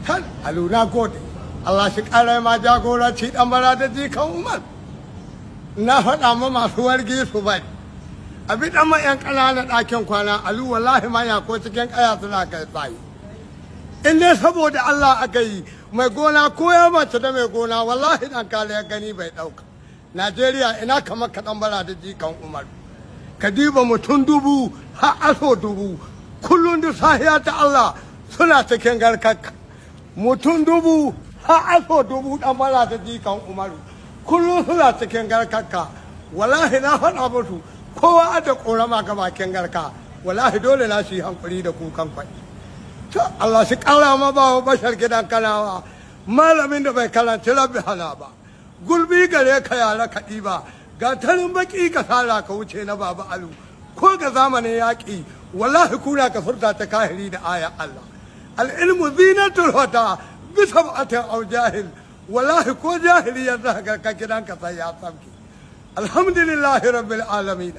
kan aluna gode Allah shi ƙara ma jagoranci ɗan bara da jikan Umar na faɗa ma masu wargi su bari abi ɗan ma ƴan ƙananan ɗakin kwana alu wallahi ma ya ko cikin ƙaya suna kai tsayi in dai saboda Allah aka yi mai gona ko ya mace da mai gona wallahi ɗan kala ya gani bai ɗauka Najeriya ina kamar ka ɗan bara da jikan Umar ka diba mutum 1000 har aso 1000 kullum da sahiya ta Allah suna cikin garkakka mutum 1000 har aso 1000 ɗan bara da jikan Umaru kullum suna cikin garkakka wallahi na faɗa musu kowa da ƙorama ga bakin garka wallahi dole na shi hankuri da kukan kwai to Allah shi ƙara ma ba bashar gidan kanawa malamin da bai karanci rabbi hana ba gulbi gare ka yara kaɗi ba ga tarin baki ka sara ka wuce na baba alu ko ga zamanin yaƙi wallahi kuna ka furta ta kahiri da aya Allah al-ilmu zinatul hada bisa ba'atin au jahil wallahi ko jahili ya zaga ka gidanka sai ya sabki alhamdulillahi rabbil alamin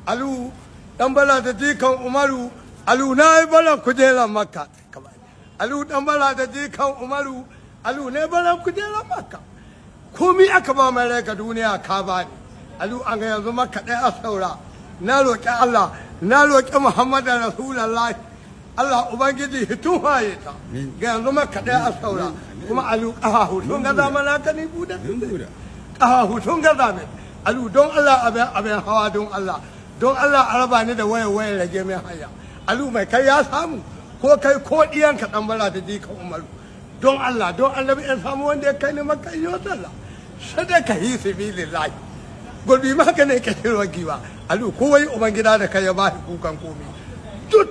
alu dan bala da jikan Umaru alu na bala kujeran makka alu dan bala da jikan Umaru alu ne bala kujeran makka komi aka ba mai rai ga duniya ka bani alu an ga yanzu makka dai a saura na roki Allah na roki Muhammadu rasulullahi Allah ubangiji hitun haye ta ga yanzu makka dai a saura kuma alu qahahu tun ga zamana kani buda qahahu tun ga zamana alu don Allah abin hawa don Allah araba ni da waye rage mai haya alu mai kai ya samu ko kai ko diyan ka dan bala da jikan Umaru don Allah bai samu wanda ya kai ni makka yo sallah sadaka hi sabilillah gurbi ma ka ne ka shirwa giwa alu ko wai ubangida da kai ya ba kukan komai duk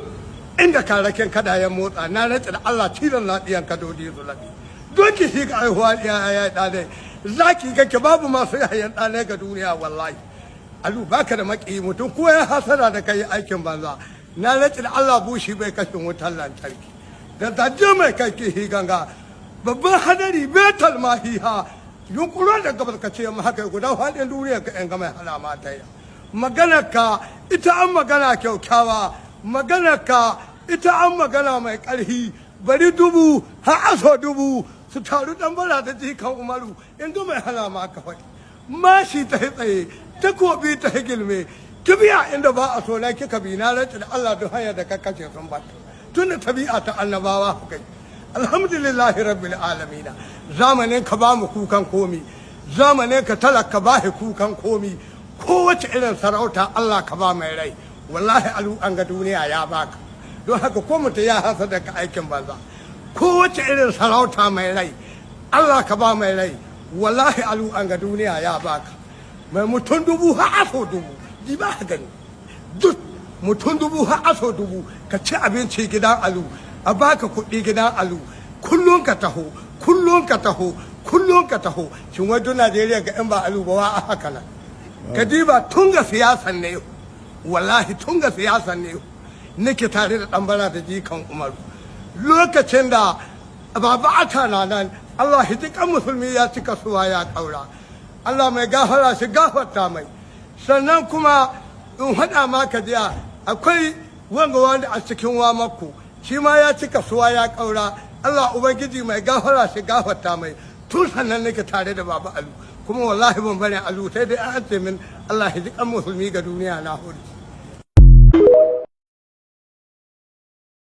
inda ka raken kada ya motsa na rantsa da Allah tilan na diyan ka dodi su labi doki shi ka aihuwa ya dane zaki kake babu masu yayan dane ga duniya wallahi alu baka da maki mutum ko ya hasara da kai aikin banza na rantsa da Allah bushi bai kashe wutar lantarki da daje mai kai ki ganga babban hadari betal mahiha yunkuro da gabar ka ce mu haka guda fadin duniya ka yan gama halama ta yi magana ka ita an magana kyaukyawa magana ka ita an magana mai karhi bari 1000 har aso 1000 su taru dan bala da jikan Umaru in ga mai halama ka faɗi mashi ta tsaye takobi ta gilme kibiya inda ba a so na kika bi na rantsa da Allah da hanya da kakkace sun ba tunda tabi'a ta annabawa kai alhamdulillahi rabbil alamin zamanin ka ba mu kukan komi zamanin ka talaka ba shi kukan komi kowace irin sarauta Allah ka ba mai rai wallahi alu an ga duniya ya baka don haka ko mutum ya hasa da ka aikin banza kowace irin sarauta mai rai Allah ka ba mai rai wallahi alu an ga duniya ya baka mai mutum 1000 har aso 1000 ji ba ka gani duk mutum 1000 har aso 1000 ka ci abinci gidan alu a baka kuɗi gidan alu kullum ka taho shin wajen Najeriya ga yan ba alu ba wa a haka nan ka diba tun ga siyasan ne wallahi tun ga siyasan ne nake tare da ɗan bara da jikan Umaru lokacin da baba ata na nan Allah hijikan musulmi ya cika suwa ya kaura Allah mai gafara shi gafarta mai sannan kuma in haɗa ma ka jiya akwai wanda a cikin wa mako shi ma ya cika suwa ya kaura Allah ubangiji mai gafara shi gafarta mai tun sannan nake tare da baba alu kuma wallahi ban bari alu sai dai an ce min Allah hijikan musulmi ga duniya na hudu